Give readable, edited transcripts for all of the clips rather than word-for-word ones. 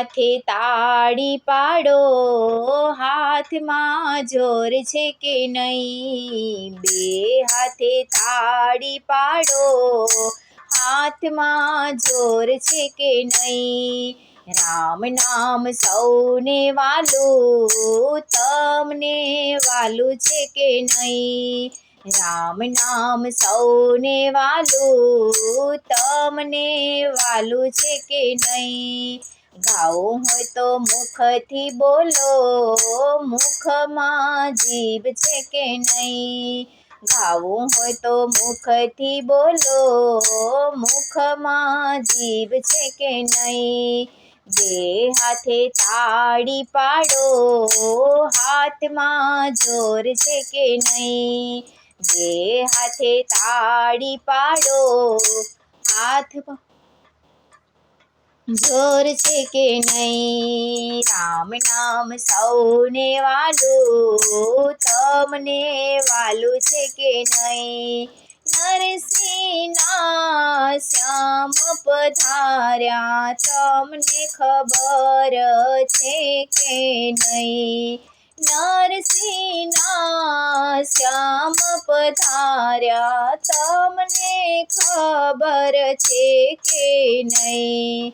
હાથે તાળી પાડો, હાથમાં જોર છે કે નહીં? બે હાથે તાળી પાડો, હાથમાં જોર છે કે નહીં? રામ નામ સૌને વાલું, તમને વાલું છે કે નહીં? રામ નામ સૌને વાલું, તમને વાલું છે કે નહીં? ગાવું હોય તો મુખથી બોલો, મુખમાં જીભ છે કે નહીં? ગાવું હોય તો મુખથી બોલો, મુખમાં જીભ છે કે નહીં? બે હાથે તાળી પાડો, હાથમાં જોર છે કે નહીં? બે હાથે તાળી પાડો, હાથમાં જોર છે કે નહીં? રામ નામ સૌને વાલું, તમને વાલું છે કે નહીં? નરસિંહના શ્યામ પધાર્યા, તમને ખબર છે કે નહીં? નરસિંહના શ્યામ પધાર્યા, તમને ખબર છે કે નહીં?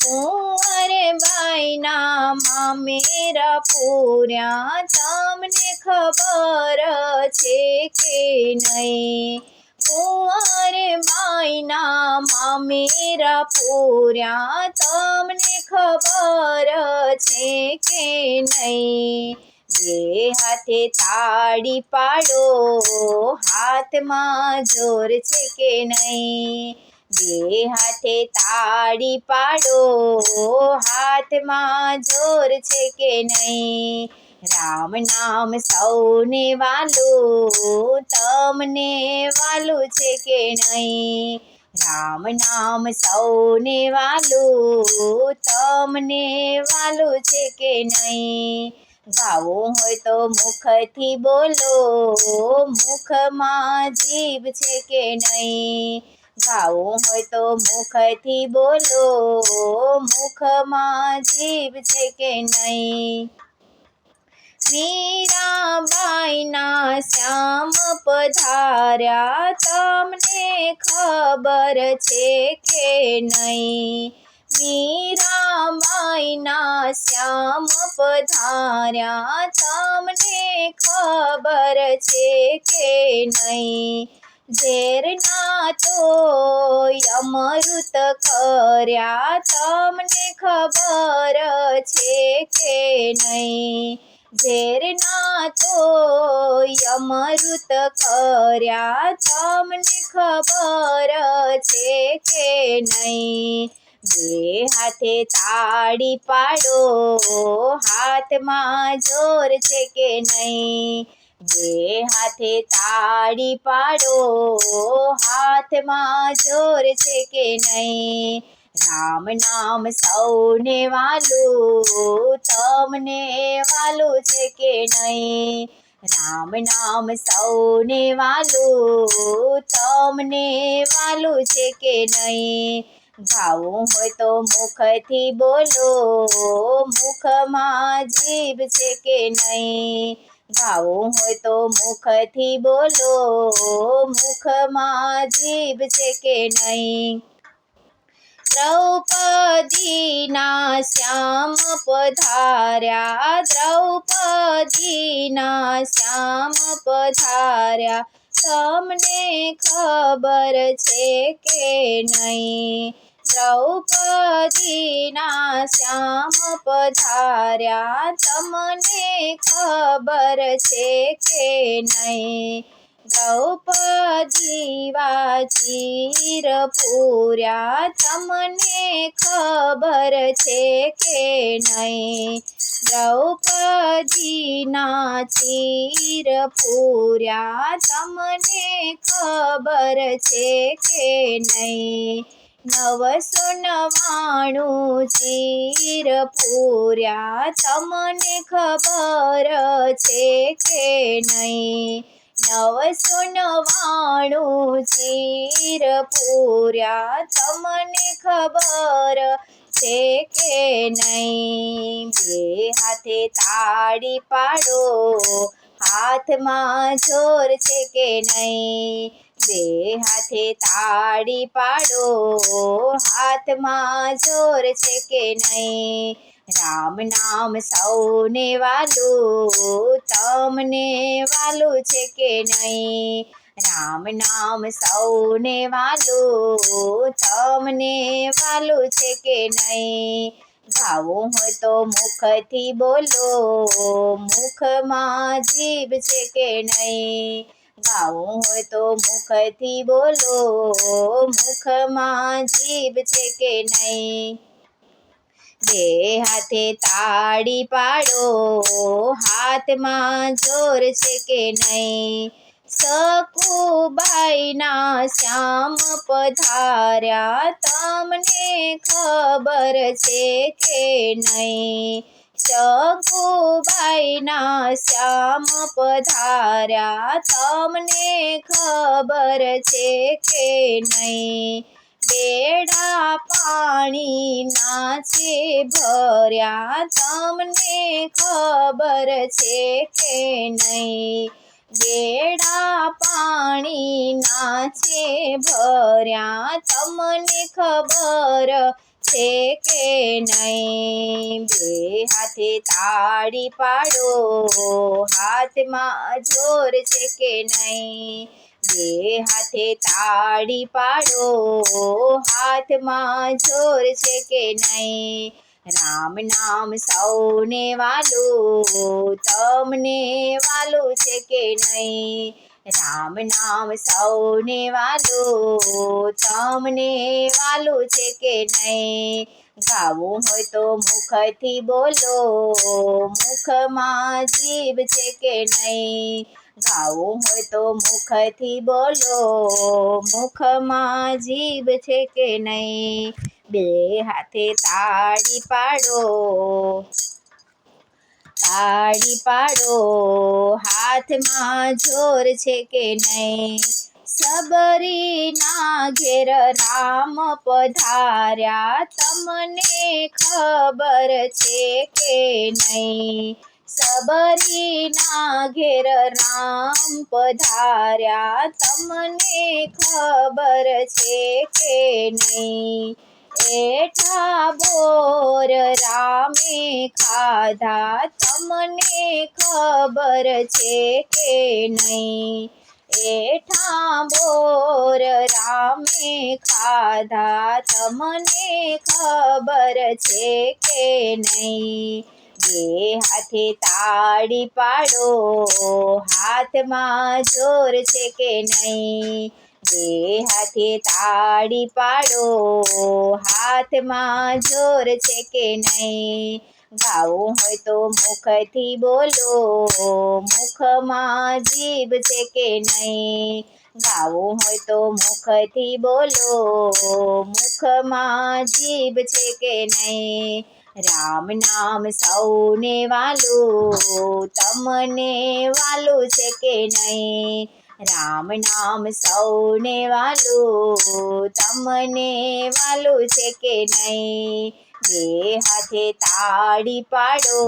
કુંવરબાઈના મામેરા પૂર્યા, તમને ખબર છે કે નહીં? કુંવરબાઈના મામેરા પૂર્યા, તમને ખબર છે કે નહીં? બે હાથે તાળી પાડો, હાથમાં જોર છે કે નહીં? બે હાથે તાળી પાડો, હાથમાં જોર છે કે નહીં? રામ નામ સૌને વાલું, તમને વાલું છે કે નહીં? રામ નામ સૌને વાલું, તમને વાલું છે કે નહીં? ગાવું હોય તો મુખથી બોલો, મુખમાં જીભ છે કે નહીં? ગાવું હોય તો મુખથી બોલો, મુખમાં જીભ છે કે નહીં? મીરાબાઈના શ્યામ પધાર્યા, તમને ખબર છે કે નહીં? મીરાબાઈના શ્યામ પધાર્યા, તમને ખબર છે કે નહીં? ઝેરના તો અમૃત કર્યા, તમને ખબર છે કે નહીં? ઝેરના તો અમૃત કર્યા, તમને ખબર છે કે નહીં? બે હાથે તાળી પાડો, હાથમાં જોર છે કે નહીં? બે હાથે તાળી પાડો, હાથમાં જોર છે કે નહીં? રામ નામ સૌને વાલું, તમને વાલું છે કે નહીં? રામ નામ સૌને વાલું, તમને વાલું છે કે નહીં? ગાવું હોય તો મુખથી બોલો, મુખમાં જીભ છે કે નહીં? ગાવું હોય તો મુખથી બોલો, મુખમાં જીભ છે કે નહીં? દ્રૌપદીના શ્યામ પધાર્યા, દ્રૌપદીના શ્યામ પધાર્યા, તમને ખબર છે કે નહીં? દ્રૌપદીના શ્યામ પધાર્યા, તમને ખબર છે કે નહીં? દ્રૌપદી વાચીર પૂર્યા, તમને ખબર છે કે નહીં? દ્રૌપદીના ચીર પૂર્યા, તમને ખબર છે કે નહીં? 999 ચીર પૂર્યા, તમને ખબર છે કે નહીં? 999 ચીર પૂર્યા, તમને ખબર છે કે નહીં? બે હાથે તાળી પાડો, હાથમાં જોર છે કે નહીં? બે હાથે તાળી પાડો, હાથમાં જોર છે કે નહીં? રામ નામ સૌને વાલું, તમને વાલું છે કે નહીં? રામ નામ સૌને વાલું, તમને વાલું છે કે નહીં? ગાવું હોય તો મુખથી બોલો, મુખમાં જીભ છે કે નહીં? ગાવું હોય તો મુખથી બોલો, મુખમાં જીભ છે કે નહીં? બે હાથે તાળી પાડો, હાથમાં જોર છે કે નહીં? સકુબાઈના શ્યામ પધાર્યા, તમને ખબર છે કે નહીં? સકુબાઈના શ્યામ પધાર્યા, તમને ખબર છે કે નહીં? બેડા પાણીના છે ભર્યા, તમને ખબર છે કે નહીં? બેડા પાણીના છે ભર્યા, તમને ખબર છે કે નહીં? બે હાથે તાળી પાડો, હાથમાં જોર છે કે નહીં? બે હાથે તાળી પાડો, હાથમાં જોર છે કે નહીં? રામ નામ સૌને વાલું, તમને વાલું છે કે નહીં? રામ નામ સૌને વાલું, તમને વાલું છે કે નહીં? ગાવું હોય તો મુખથી બોલો, મુખમાં જીભ છે કે નહીં? ગાવું હોય તો મુખથી બોલો, મુખમાં જીભ છે કે નહીં? બે હાથે તાળી પાડો, તાળી પાડો, હાથમાં જોર છે કે નહીં? સબરીના ઘેર રામ પધાર્યા, તમને ખબર છે કે નહીં? સબરીના ઘેર રામ પધાર્યા, તમને ખબર છે કે નહીં? એઠા બોર રામે ખાધા, તમને ખબર છે કે નહીં? એઠા બોર રામે ખાધા, તમને ખબર છે કે નહીં? બે હાથે તાળી પાડો, હાથમાં જોર છે કે નહીં? બે હાથે તાળી પાડો, હાથમાં જોર છે કે નહીં? ગાવું હોય તો મુખથી બોલો, મુખમાં જીભ છે કે નહીં? ગાવું હોય તો મુખથી બોલો, મુખમાં જીભ છે કે નહીં? રામ નામ સૌને વાલું, તમને વાલું છે કે નહીં? રામ નામ સૌને વાલું, તમને વાલું છે કે નહીં? બે હાથે તાળી પાડો,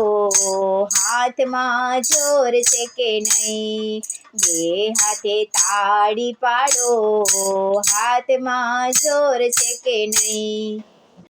હાથમાં જોર છે કે નહીં? બે હાથે તાળી પાડો, હાથમાં જોર છે કે નહીં?